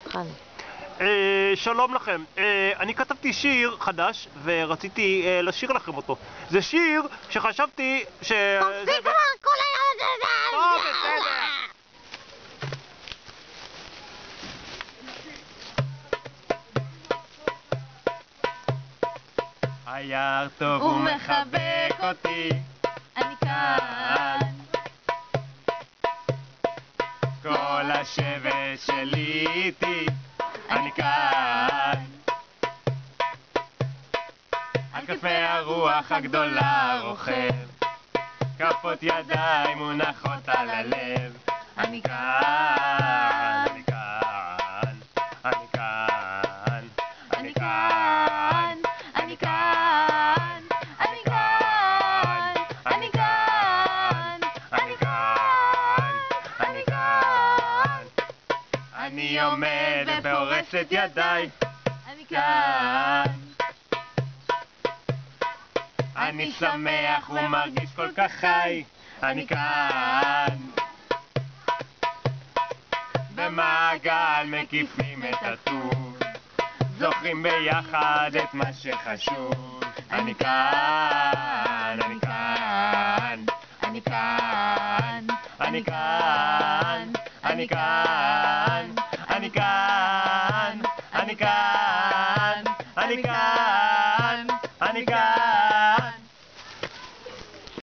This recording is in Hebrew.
התחלנו. שלום לכם, אני כתבתי שיר חדש ורציתי לשיר לכם אותו. זה שיר שחשבתי ש... תפסיק כבר כל היום הזה! טוב, בסדר. היער טוב ומחבק אותי, אני כאן. כל השבט שלי איתי, אני כאן. על כתפי הרוח הגדולה רוכב, כפות ידיים מונחות על הלב. אני כאן, אני כאן, אני כאן, אני כאן, אני כאן, אני כאן, אני כאן, אני כאן, אני כאן. אני עומד ופורס את ידיי, אני כאן. אני שמח ומרגיש כל כך חי, אני כאן. במעגל מקיפים את הטוב, זוכרים ביחד את מה שחשוב. אני כאן, אני כאן, אני כאן, אני כאן, אני כאן, אני כאן, אני כאן, אני כאן.